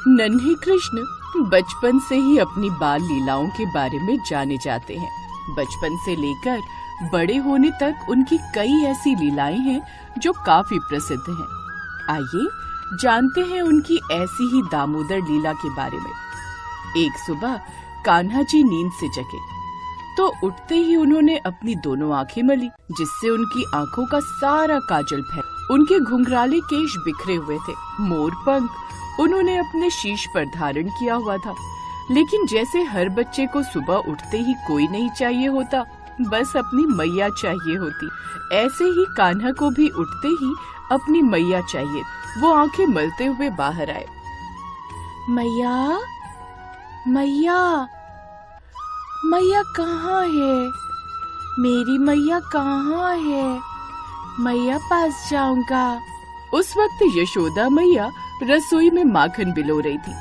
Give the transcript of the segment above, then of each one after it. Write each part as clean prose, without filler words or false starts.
नन्हे कृष्ण बचपन से ही अपनी बाल लीलाओं के बारे में जाने जाते हैं। बचपन से लेकर बड़े होने तक उनकी कई ऐसी लीलाएं हैं जो काफी प्रसिद्ध हैं। आइए जानते हैं उनकी ऐसी ही दामोदर लीला के बारे में। एक सुबह कान्हा जी नींद से जगे तो उठते ही उन्होंने अपनी दोनों आंखें मली, जिससे उनकी आंखों का सारा काजल फैल। उनके घुंघराले केश बिखरे हुए थे। मोर पंख उन्होंने अपने शीश पर धारण किया हुआ था। लेकिन जैसे हर बच्चे को सुबह उठते ही कोई नहीं चाहिए होता, बस अपनी मैया चाहिए होती, ऐसे ही कान्हा को भी उठते ही अपनी मैया चाहिए। वो आंखें मलते हुए बाहर आए। मैया, मैया, मैया कहाँ है? मेरी मैया कहाँ है? मैया पास जाऊंगा। उस वक्त यशोदा मैया रसोई में माखन बिलो रही थी।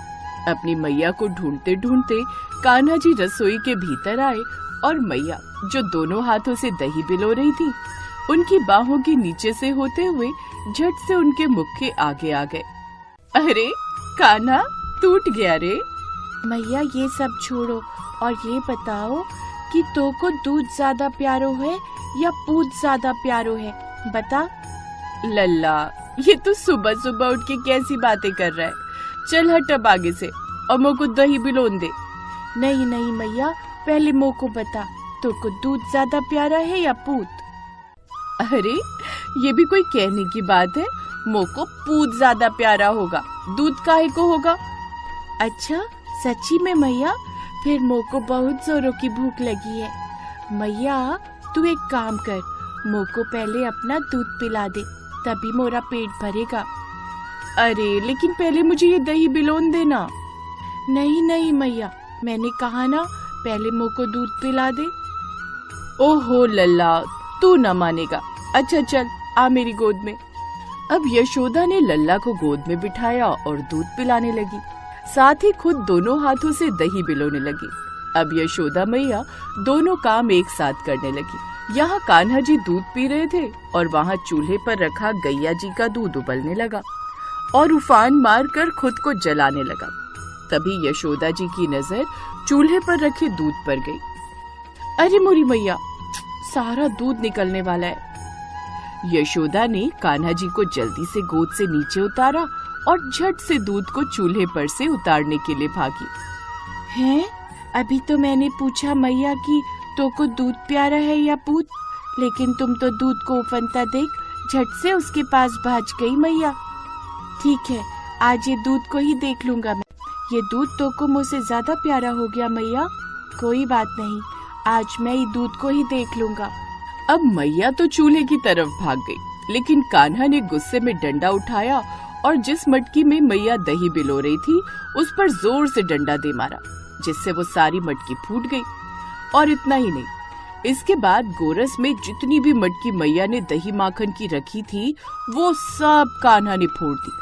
अपनी मैया को ढूंढते ढूंढते कान्हा जी रसोई के भीतर आए और मैया, जो दोनों हाथों से दही बिलो रही थी, उनकी बाहों के नीचे से होते हुए झट से उनके मुख के आगे आ गए। अरे कान्हा, टूट गया रे। मैया ये सब छोड़ो और ये बताओ कि तो को दूध ज्यादा प्यारो है या पूत ज्यादा प्यारो है, बता। लल्ला, ये तो सुबह सुबह उठ के कैसी बातें कर रहा है। चल हट अब आगे से और मुझ को दही बिलोन दे। नहीं नहीं मैया, पहले मुझ को बता, तो को दूध ज्यादा प्यारा है या पूत? अरे ये भी कोई कहने की बात है? मुझ को पूत ज्यादा प्यारा होगा, दूध काहे को होगा? अच्छा सच्ची में मैया? फिर मुझ को बहुत जोरों की भूख लगी है। मैया तू एक काम कर, मुझ को पहले अपना दूध पिला दे, तभी मोरा पेट भरेगा। अरे लेकिन पहले मुझे ये दही बिलोन देना। नहीं नहीं मैया, मैंने कहा ना, पहले मुझ को दूध पिला दे। ओहो लल्ला, तू न मानेगा। अच्छा चल आ मेरी गोद में। अब यशोदा ने लल्ला को गोद में बिठाया और दूध पिलाने लगी, साथ ही खुद दोनों हाथों से दही बिलोने लगी। अब यशोदा मैया दोनों काम एक साथ करने लगी। यहाँ कान्हा जी दूध पी रहे थे और वहाँ चूल्हे पर रखा गैया जी का दूध उबलने लगा और उफान मारकर खुद को जलाने लगा। तभी यशोदा जी की नजर चूल्हे पर रखे दूध पर गई। अरे मोरी मैया, सारा दूध निकलने वाला है। यशोदा ने कान्हा जी को जल्दी से गोद से नीचे उतारा और झट से दूध को चूल्हे पर से उतारने के लिए भागी। हैं? अभी तो मैंने पूछा मैया कि तो को दूध प्यारा है या पूत, लेकिन तुम तो दूध को उफनता देख झट से उसके पास भाग गई मैया। ठीक है, आज ये दूध को ही देख लूंगा मैं। ये दूध तो को मुझसे ज्यादा प्यारा हो गया मैया। कोई बात नहीं, आज मैं ये दूध को ही देख लूंगा। अब मैया तो चूल्हे की तरफ भाग गई, लेकिन कान्हा ने गुस्से में डंडा उठाया और जिस मटकी में मैया दही बिलो रही थी उस पर जोर से डंडा दे मारा, जिससे वो सारी मटकी फूट गई। और इतना ही नहीं, इसके बाद गोरस में जितनी भी मटकी मैया ने दही माखन की रखी थी वो सब कान्हा ने फोड़ दी।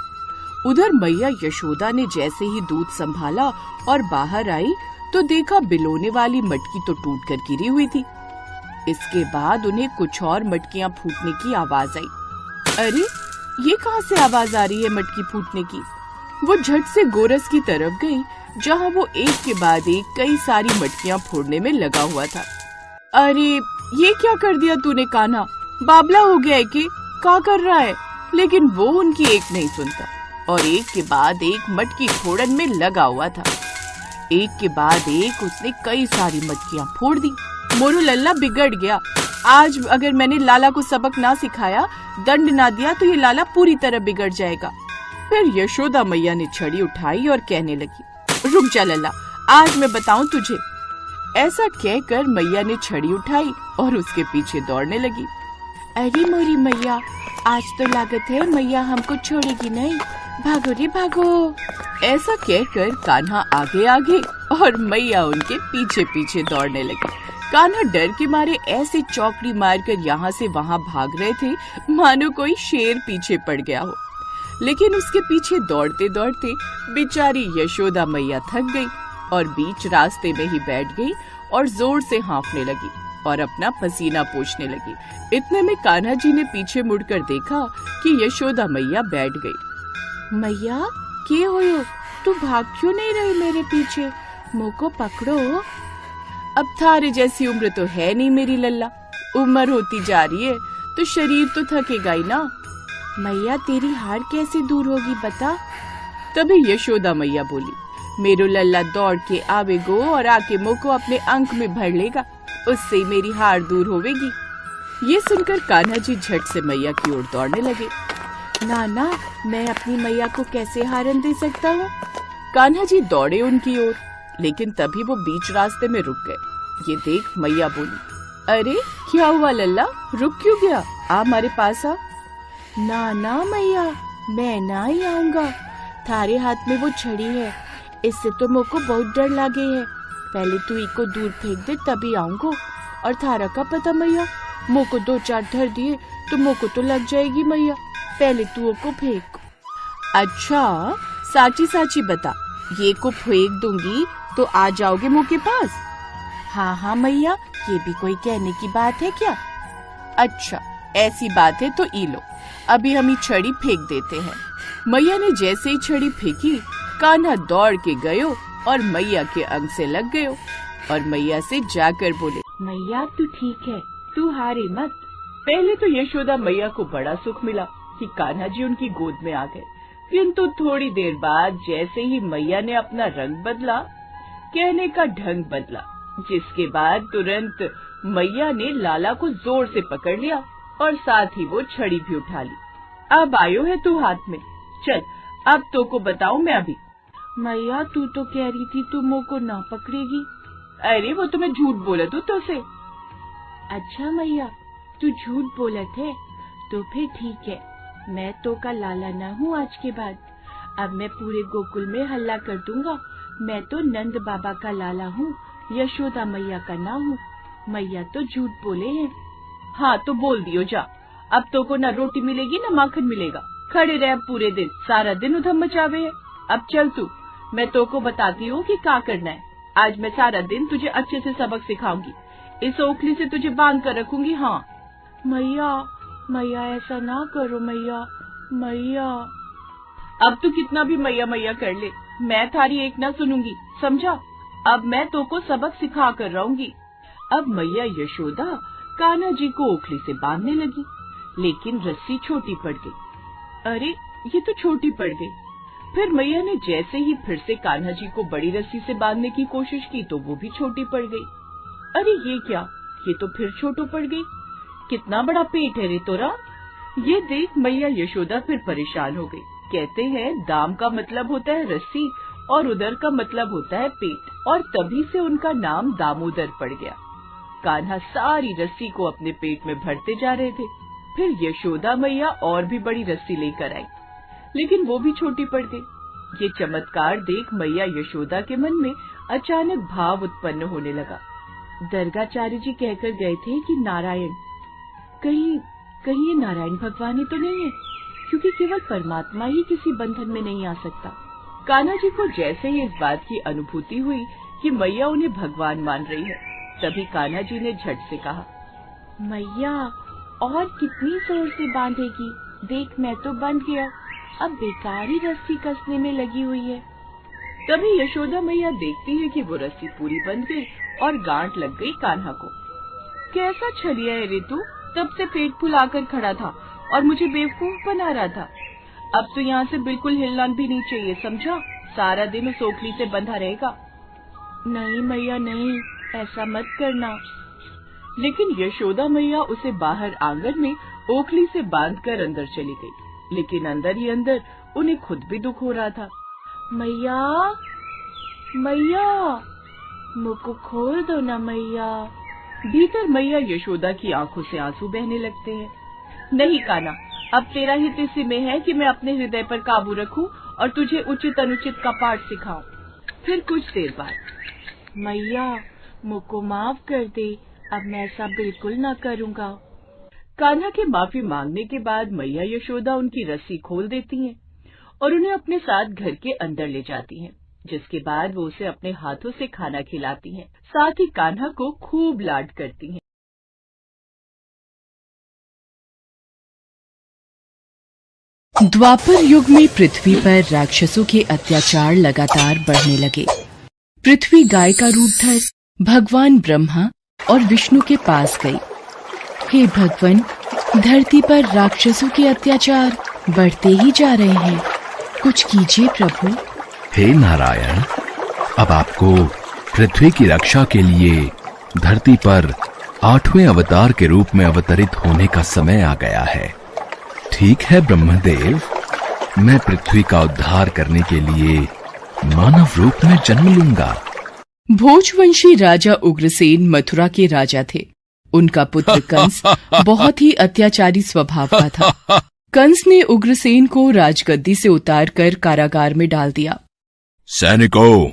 उधर मैया यशोदा ने जैसे ही दूध संभाला और बाहर आई तो देखा बिलोने वाली मटकी तो टूट कर गिरी हुई थी। इसके बाद उन्हें कुछ और मटकियां फूटने की आवाज आई। अरे ये कहाँ से आवाज आ रही है मटकी फूटने की? वो झट से गोरस की तरफ गई, जहाँ वो एक के बाद एक कई सारी मटकियां फोड़ने में लगा हुआ था। अरे ये क्या कर दिया तूने कान्हा? बाबला हो गया है कि क्या कर रहा है? लेकिन वो उनकी एक नहीं सुनता और एक के बाद एक मटकी फोड़न में लगा हुआ था। एक के बाद एक उसने कई सारी मटकियां फोड़ दी। मोरू लल्ला बिगड़ गया। आज अगर मैंने लाला को सबक ना सिखाया, दंड ना दिया तो ये लाला पूरी तरह बिगड़ जाएगा। फिर यशोदा मैया ने छड़ी उठाई और कहने लगी, रुक जा लल्ला, आज मैं बताऊं तुझे। ऐसा कहकर मैया ने छड़ी उठाई और उसके पीछे दौड़ने लगी। अरे मोरी मैया, आज तो लागत है मैया हमको छोड़ेगी नहीं, भागो रे भागो। ऐसा कहकर कान्हा आगे आगे और मैया उनके पीछे पीछे दौड़ने लगी। कान्हा डर के मारे ऐसे चौकड़ी मारकर यहाँ से वहाँ भाग रहे थे मानो कोई शेर पीछे पड़ गया हो। लेकिन उसके पीछे दौड़ते दौड़ते बेचारी यशोदा मैया थक गई और बीच रास्ते में ही बैठ गई और जोर से हाँफने लगी और अपना पसीना पोंछने लगी। इतने में कान्हा जी ने पीछे मुड़कर देखा कि यशोदा मैया बैठ गई। मैया के होयो? तू भाग क्यों नहीं रही मेरे पीछे? मुँह को पकड़ो। अब थारे जैसी उम्र तो है नहीं मेरी लल्ला, उम्र होती जा रही है तो शरीर तो थकेगा ही ना। मैया तेरी हार कैसे दूर होगी बता? तभी यशोदा मैया बोली, मेरो लल्ला दौड़ के आवेगो और आके मुँह को अपने अंक में भर लेगा, उससे मेरी हार दूर होवेगी। ये सुनकर कान्हा जी झट से मैया की ओर दौड़ने लगे। नाना, मैं अपनी मैया को कैसे हारन दे सकता हूँ? कान्हा जी दौड़े उनकी ओर, लेकिन तभी वो बीच रास्ते में रुक गए। ये देख मैया बोली, अरे क्या हुआ लल्ला, रुक क्यों गया? आ हमारे पास आ। ना मैया, मैं ना ही आऊंगा। थारे हाथ में वो छड़ी है, इससे तो मुझ को बहुत डर लागे है। पहले तू इको दूर फेंक दे तभी आऊंगा। और थारा का पता मैया, मुँह को 2-4 धर दिए तो मुँह को तो लग जाएगी मैया। पहले तू को फेंक। अच्छा, साची साची बता, ये को फेंक दूंगी तो आ जाओगे मुँह के पास? हाँ मैया, ये भी कोई कहने की बात है क्या? अच्छा ऐसी बात है तो ई लो, अभी हम ये छड़ी फेंक देते हैं। मैया ने जैसे ही छड़ी फेंकी, कान्हा दौड़ के गयो और मैया के अंग से लग गयो और मैया से जाकर बोले, मैया तू ठीक है, तू हारे मत। पहले तो यशोदा मैया को बड़ा सुख मिला कि कान्हा जी उनकी गोद में आ गए, किंतु थोड़ी देर बाद जैसे ही मैया ने अपना रंग बदला, कहने का ढंग बदला, जिसके बाद तुरंत मैया ने लाला को जोर से पकड़ लिया और साथ ही वो छड़ी भी उठा ली। अब आयो है तू हाथ में, चल अब तो को बताऊं मैं अभी। मैया तू तो कह रही थी तू मुँह को ना पकड़ेगी। अरे वो तो मैं झूठ बोला तू तो से। अच्छा मैया, तू झूठ बोलत है तो फिर ठीक है, मैं तो का लाला न हूँ आज के बाद। अब मैं पूरे गोकुल में हल्ला कर दूंगा, मैं तो नंद बाबा का लाला हूँ, यशोदा मैया का ना हूँ। मैया तो झूठ बोले हैं। हाँ तो बोल दियो जा, अब तो को न रोटी मिलेगी न माखन मिलेगा, खड़े रहे पूरे दिन, सारा दिन उधम मचावे है। अब चल तू, मैं तो को बताती हूँ कि क्या करना है। आज मैं सारा दिन तुझे अच्छे से सबक सिखाऊंगी, इस ओखली से तुझे बांध कर रखूंगी। हाँ मैया ऐसा ना करो मैया। अब तू कितना भी मैया मैया कर ले, मैं थारी एक ना सुनूंगी, समझा? अब मैं तो को सबक सिखा कर रहूंगी। अब मैया यशोदा कान्हा जी को ओखली से बांधने लगी, लेकिन रस्सी छोटी पड़ गई। अरे ये तो छोटी पड़ गई। फिर मैया ने जैसे ही फिर से कान्हा जी को बड़ी रस्सी से बांधने की कोशिश की तो वो भी छोटी पड़ गई। अरे ये क्या, ये तो फिर छोटो पड़ गई। कितना बड़ा पेट है रे तोरा। ये देख मैया यशोदा फिर परेशान हो गई। कहते हैं दाम का मतलब होता है रस्सी और उदर का मतलब होता है पेट, और तभी से उनका नाम दामोदर पड़ गया। कान्हा सारी रस्सी को अपने पेट में भरते जा रहे थे। फिर यशोदा मैया और भी बड़ी रस्सी लेकर आई, लेकिन वो भी छोटी पड़ गई। ये चमत्कार देख मैया यशोदा के मन में अचानक भाव उत्पन्न होने लगा। दरगाचार्य जी कहकर गए थे कि नारायण, कहीं ये नारायण भगवान ही तो नहीं है, क्योंकि केवल परमात्मा ही किसी बंधन में नहीं आ सकता। कान्हा जी को जैसे ही इस बात की अनुभूति हुई कि मैया उन्हें भगवान मान रही है, तभी कान्हा जी ने झट से कहा, मैया और कितनी जोर से बांधेगी, देख मैं तो बंध गया, अब बेकार ही रस्सी कसने में लगी हुई है। तभी यशोदा मैया देखती है कि वो रस्सी पूरी बंध गई और गांठ लग गई कान्हा को। कैसा छलिया है रे तू, तब से पेट फुलाकर खड़ा था और मुझे बेवकूफ बना रहा था। अब तो यहाँ से बिल्कुल हिलना भी नहीं चाहिए, समझा? सारा दिन उस ओखली से बंधा रहेगा। नहीं मैया नहीं, ऐसा मत करना। लेकिन यशोदा मैया उसे बाहर आंगन में ओखली से बांधकर अंदर चली गई, लेकिन अंदर ही अंदर उन्हें खुद भी दुख हो रहा था। मैया मुँह को खोल दो ना मैया। भीतर मैया यशोदा की आंखों से आंसू बहने लगते हैं। नहीं कान्हा, अब तेरा हित इसी में है कि मैं अपने हृदय पर काबू रखूं और तुझे उचित अनुचित का पाठ सिखाऊं। फिर कुछ देर बाद, मैया मुँह को माफ कर दे, अब मैं ऐसा बिल्कुल ना करूँगा। कान्हा के माफी मांगने के बाद मैया यशोदा उनकी रस्सी खोल देती हैं और उन्हें अपने साथ घर के अंदर ले जाती हैं, जिसके बाद वो उसे अपने हाथों से खाना खिलाती हैं, साथ ही कान्हा को खूब लाड करती हैं। द्वापर युग में पृथ्वी पर राक्षसों के अत्याचार लगातार बढ़ने लगे। पृथ्वी गाय का रूप धर भगवान ब्रह्मा और विष्णु के पास गई। हे भगवान, धरती पर राक्षसों के अत्याचार बढ़ते ही जा रहे हैं, कुछ कीजिए प्रभु। हे नारायण, अब आपको पृथ्वी की रक्षा के लिए धरती पर 8वें अवतार के रूप में अवतरित होने का समय आ गया है। ठीक है ब्रह्मदेव, मैं पृथ्वी का उद्धार करने के लिए मानव रूप में जन्म लूंगा। भोजवंशी राजा उग्रसेन मथुरा के राजा थे। उनका पुत्र कंस बहुत ही अत्याचारी स्वभाव का था। कंस ने उग्रसेन को राजगद्दी से उतारकर कारागार में डाल दिया। सैनिकों,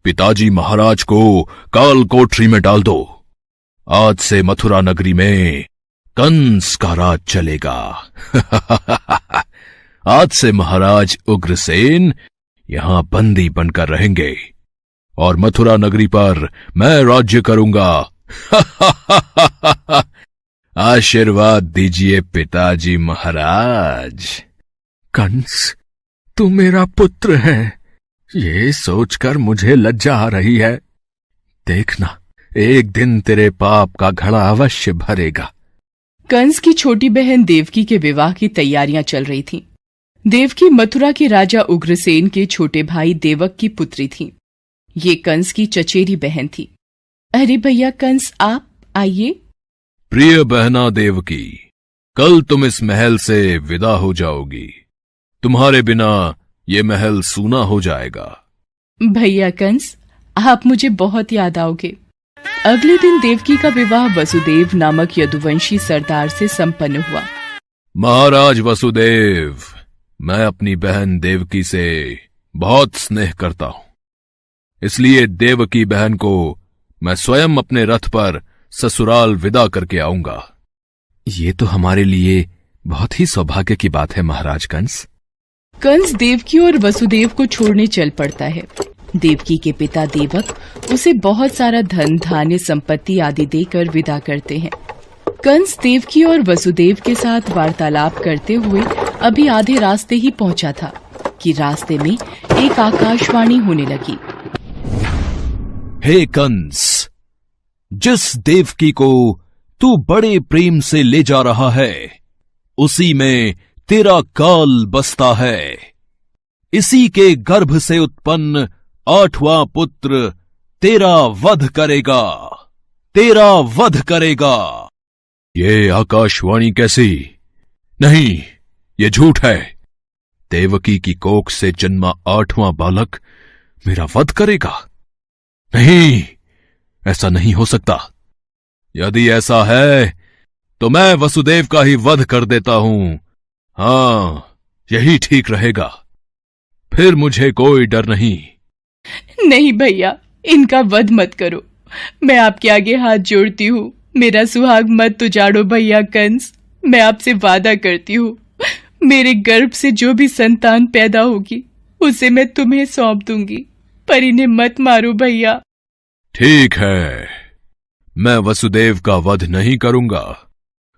पिताजी महाराज को काल कोठरी में डाल दो। आज से मथुरा नगरी में कंस का राज चलेगा। आज से महाराज उग्रसेन यहां बंदी बनकर रहेंगे और मथुरा नगरी पर मैं राज्य करूंगा। आशीर्वाद दीजिए पिताजी महाराज। कंस, तू मेरा पुत्र है, ये सोचकर मुझे लज्जा आ रही है। देखना, एक दिन तेरे पाप का घड़ा अवश्य भरेगा। कंस की छोटी बहन देवकी के विवाह की तैयारियां चल रही थीं। देवकी मथुरा के राजा उग्रसेन के छोटे भाई देवक की पुत्री थी। ये कंस की चचेरी बहन थी। अरे भैया कंस, आप आइए। प्रिय बहना देवकी, कल तुम इस महल से विदा हो जाओगी। तुम्हारे बिना ये महल सूना हो जाएगा। भैया कंस, आप मुझे बहुत याद आओगे। अगले दिन देवकी का विवाह वसुदेव नामक यदुवंशी सरदार से संपन्न हुआ। महाराज वसुदेव, मैं अपनी बहन देवकी से बहुत स्नेह करता हूं, इसलिए देवकी बहन को मैं स्वयं अपने रथ पर ससुराल विदा करके आऊंगा। ये तो हमारे लिए बहुत ही सौभाग्य की बात है महाराज कंस। कंस देवकी और वसुदेव को छोड़ने चल पड़ता है। देवकी के पिता देवक उसे बहुत सारा धन धान्य संपत्ति आदि देकर विदा करते हैं। कंस देवकी और वसुदेव के साथ वार्तालाप करते हुए अभी आधे रास्ते ही पहुंचा था कि रास्ते में एक आकाशवाणी होने लगी। हे कंस, जिस देवकी को तू बड़े प्रेम से ले जा रहा है, उसी में तेरा काल बसता है। इसी के गर्भ से उत्पन्न 8वां पुत्र तेरा वध करेगा, तेरा वध करेगा। ये आकाशवाणी कैसी? नहीं, ये झूठ है। देवकी की कोख से जन्मा 8वां बालक मेरा वध करेगा? नहीं, ऐसा नहीं हो सकता। यदि ऐसा है तो मैं वसुदेव का ही वध कर देता हूं। हां, यही ठीक रहेगा। फिर मुझे कोई डर नहीं। नहीं भैया, इनका वध मत करो। मैं आपके आगे हाथ जोड़ती हूँ। मेरा सुहाग मत उजाड़ो भैया कंस। मैं आपसे वादा करती हूँ, मेरे गर्भ से जो भी संतान पैदा होगी उसे मैं तुम्हें सौंप दूंगी, पर इन्हें मत मारो भैया। ठीक है, मैं वसुदेव का वध नहीं करूंगा,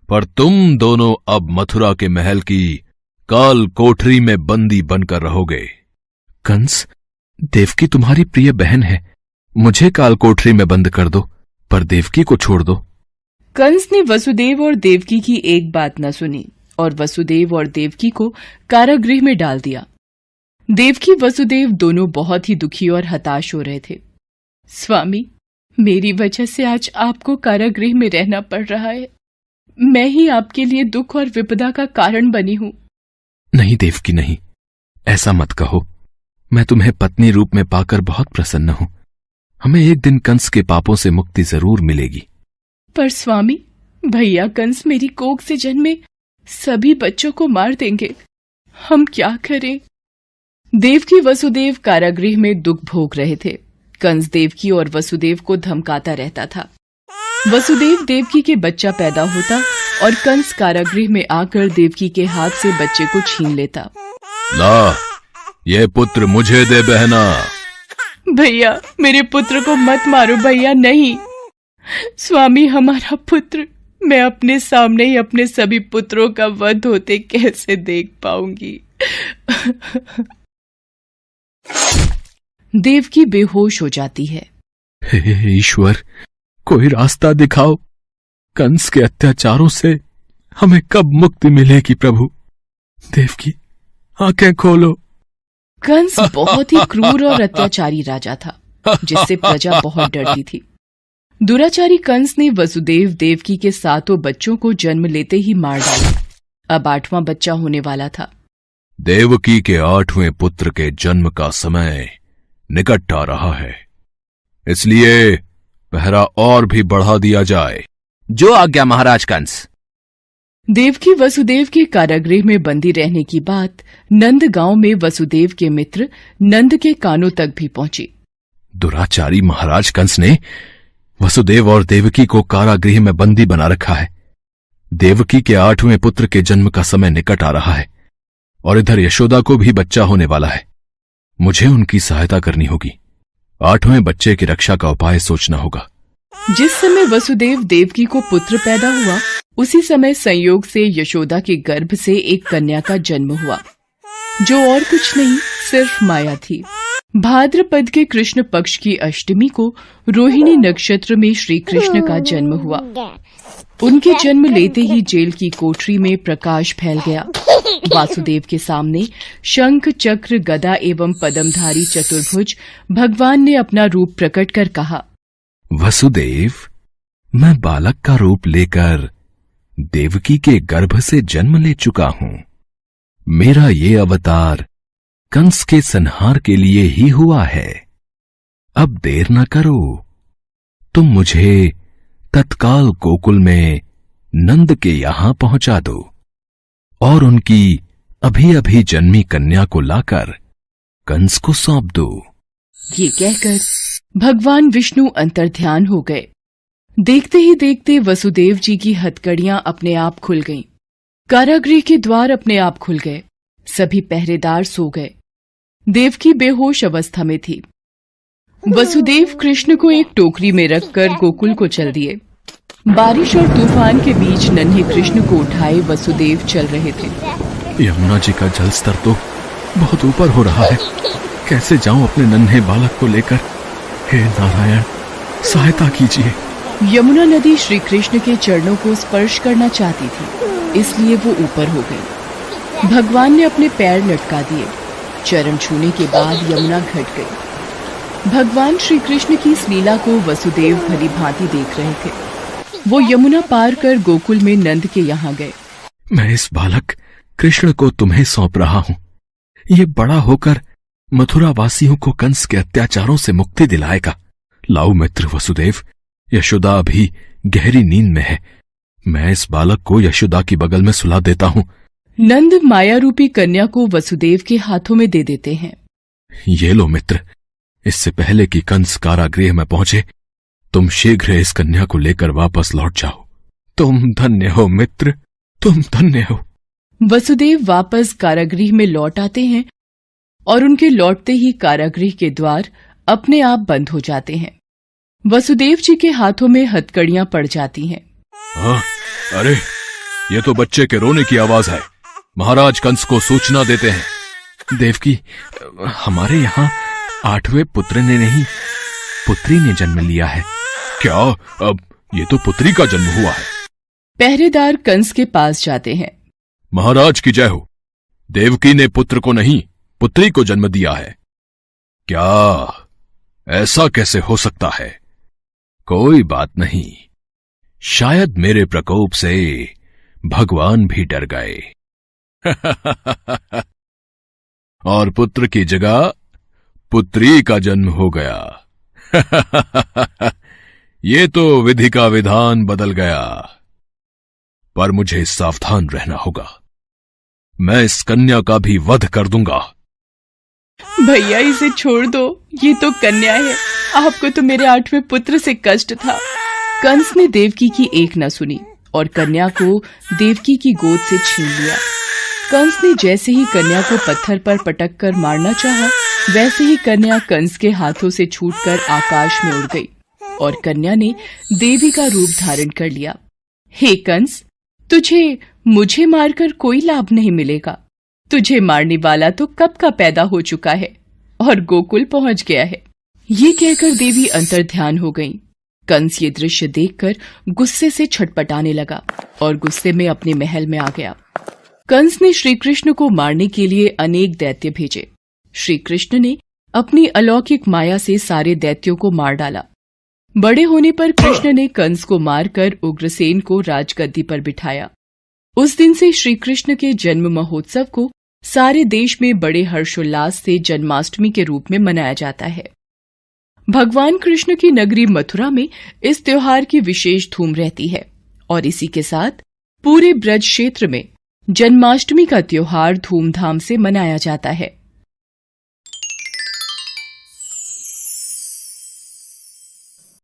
पर तुम दोनों अब मथुरा के महल की काल कोठरी में बंदी बनकर रहोगे। कंस, देवकी तुम्हारी प्रिय बहन है, मुझे काल कोठरी में बंद कर दो, पर देवकी को छोड़ दो। कंस ने वसुदेव और देवकी की एक बात न सुनी और वसुदेव और देवकी को कारागृह में डाल दिया। देवकी वसुदेव दोनों बहुत ही दुखी और हताश हो रहे थे। स्वामी, मेरी वजह से आज आपको कारागृह में रहना पड़ रहा है। मैं ही आपके लिए दुख और विपदा का कारण बनी हूं। नहीं देवकी, नहीं, ऐसा मत कहो। मैं तुम्हें पत्नी रूप में पाकर बहुत प्रसन्न हूं। हमें एक दिन कंस के पापों से मुक्ति जरूर मिलेगी। पर स्वामी, भैया कंस मेरी कोख से जन्मे सभी बच्चों को मार देंगे। हम क्या करें? देवकी वसुदेव कारागृह में दुख भोग रहे थे। कंस देवकी और वसुदेव को धमकाता रहता था। वसुदेव देवकी के बच्चा पैदा होता और कंस कारागृह में आकर देवकी के हाथ से बच्चे को छीन लेता। ला, ये पुत्र मुझे दे बहना। भैया, मेरे पुत्र को मत मारो भैया। नहीं स्वामी, हमारा पुत्र मैं अपने सामने ही अपने सभी पुत्रों का वध होते कैसे देख पाऊंगी। देवकी बेहोश हो जाती है। हे ईश्वर, कोई रास्ता दिखाओ। कंस के अत्याचारों से हमें कब मुक्ति मिलेगी प्रभु। देवकी, आंखें खोलो। कंस बहुत ही क्रूर और अत्याचारी राजा था, जिससे प्रजा बहुत डरती थी। दुराचारी कंस ने वसुदेव देवकी के 7 बच्चों को जन्म लेते ही मार डाला। अब 8वां बच्चा होने वाला था। देवकी के 8वें पुत्र के जन्म का समय निकट आ रहा है, इसलिए पहरा और भी बढ़ा दिया जाए। जो आज्ञा महाराज कंस। देवकी वसुदेव के कारागृह में बंदी रहने की बात नंद गांव में वसुदेव के मित्र नंद के कानों तक भी पहुंची। दुराचारी महाराज कंस ने वसुदेव और देवकी को कारागृह में बंदी बना रखा है। देवकी के 8वें पुत्र के जन्म का समय निकट आ रहा है और इधर यशोदा को भी बच्चा होने वाला है। मुझे उनकी सहायता करनी होगी। 8वें बच्चे की रक्षा का उपाय सोचना होगा। जिस समय वसुदेव देवकी को पुत्र पैदा हुआ, उसी समय संयोग से यशोदा के गर्भ से एक कन्या का जन्म हुआ, जो और कुछ नहीं सिर्फ माया थी। भाद्रपद के कृष्ण पक्ष की अष्टमी को रोहिणी नक्षत्र में श्री कृष्ण का जन्म हुआ। उनके जन्म लेते ही जेल की कोठरी में प्रकाश फैल गया। वासुदेव के सामने शंख चक्र गदा एवं पद्मधारी चतुर्भुज भगवान ने अपना रूप प्रकट कर कहा, वसुदेव, मैं बालक का रूप लेकर देवकी के गर्भ से जन्म ले चुका हूं। मेरा ये अवतार कंस के संहार के लिए ही हुआ है। अब देर न करो, तुम मुझे तत्काल गोकुल में नंद के यहां पहुंचा दो और उनकी अभी अभी जन्मी कन्या को लाकर कंस को सौंप दो। ये कहकर भगवान विष्णु अंतर्ध्यान हो गए। देखते ही देखते वसुदेव जी की हथकड़ियां अपने आप खुल गईं। कारागृह के द्वार अपने आप खुल गए। सभी पहरेदार सो गए। देवकी बेहोश अवस्था में थी। वसुदेव कृष्ण को एक टोकरी में रखकर गोकुल को चल दिए। बारिश और तूफान के बीच नन्हे कृष्ण को उठाए वसुदेव चल रहे थे। यमुना जी का जल स्तर तो बहुत ऊपर हो रहा है। कैसे जाऊं अपने नन्हे बालक को लेकर? हे नारायण, सहायता कीजिए। यमुना नदी श्री कृष्ण के चरणों को स्पर्श करना चाहती थी, इसलिए वो ऊपर हो गई। भगवान ने अपने पैर लटका दिए। चरण छूने के बाद यमुना घट गई। भगवान श्री कृष्ण की इस लीला को वसुदेव भली भांति देख रहे थे। वो यमुना पार कर गोकुल में नंद के यहाँ गए। मैं इस बालक कृष्ण को तुम्हें सौंप रहा हूं। ये बड़ा होकर मथुरा वासियों को कंस के अत्याचारों से मुक्ति दिलाएगा। लाओ मित्र वसुदेव, यशोदा अभी गहरी नींद में है। मैं इस बालक को यशोदा की बगल में सुला देता हूं। नंद माया रूपी कन्या को वसुदेव के हाथों में दे देते हैं। ये लो मित्र, इससे पहले कि कंस कारागृह में पहुंचे, तुम शीघ्र इस कन्या को लेकर वापस लौट जाओ। तुम धन्य हो मित्र, तुम धन्य हो। वसुदेव वापस कारागृह में लौट आते हैं और उनके लौटते ही कारागृह के द्वार अपने आप बंद हो जाते हैं। वसुदेव जी के हाथों में हथकड़ियां पड़ जाती हैं। अरे, ये तो बच्चे के रोने की आवाज है। महाराज कंस को सूचना देते हैं। देवकी, हमारे यहाँ 8वें पुत्र ने नहीं, पुत्री ने जन्म लिया है। क्या? अब ये तो पुत्री का जन्म हुआ है। पहरेदार कंस के पास जाते हैं। महाराज की जय हो। देवकी ने पुत्र को नहीं, पुत्री को जन्म दिया है। क्या? ऐसा कैसे हो सकता है? कोई बात नहीं, शायद मेरे प्रकोप से भगवान भी डर गए। और पुत्र की जगह पुत्री का जन्म हो गया। ये तो विधि का विधान बदल गया। पर मुझे सावधान रहना होगा। मैं इस कन्या का भी वध कर दूंगा। भैया, इसे छोड़ दो, ये तो कन्या है। आपको तो मेरे 8वें पुत्र से कष्ट था। कंस ने देवकी की एक न सुनी और कन्या को देवकी की गोद से छीन लिया। कंस ने जैसे ही कन्या को पत्थर पर पटक कर मारना चाहा, वैसे ही कन्या कंस के हाथों से छूटकर आकाश में उड़ गई और कन्या ने देवी का रूप धारण कर लिया। हे कंस, तुझे मुझे मारकर कोई लाभ नहीं मिलेगा। तुझे मारने वाला तो कब का पैदा हो चुका है और गोकुल पहुंच गया है। ये कहकर देवी अंतर्ध्यान हो गईं। कंस ये दृश्य देखकर गुस्से से छटपटाने लगा और गुस्से में अपने महल में आ गया। कंस ने श्री कृष्ण को मारने के लिए अनेक दैत्य भेजे। श्री कृष्ण ने अपनी अलौकिक माया से सारे दैत्यों को मार डाला। बड़े होने पर कृष्ण ने कंस को मारकर उग्रसेन को राजगद्दी पर बिठाया। उस दिन से श्री कृष्ण के जन्म महोत्सव को सारे देश में बड़े हर्षोल्लास से जन्माष्टमी के रूप में मनाया जाता है। भगवान कृष्ण की नगरी मथुरा में इस त्योहार की विशेष धूम रहती है और इसी के साथ पूरे ब्रज क्षेत्र में जन्माष्टमी का त्योहार धूमधाम से मनाया जाता है।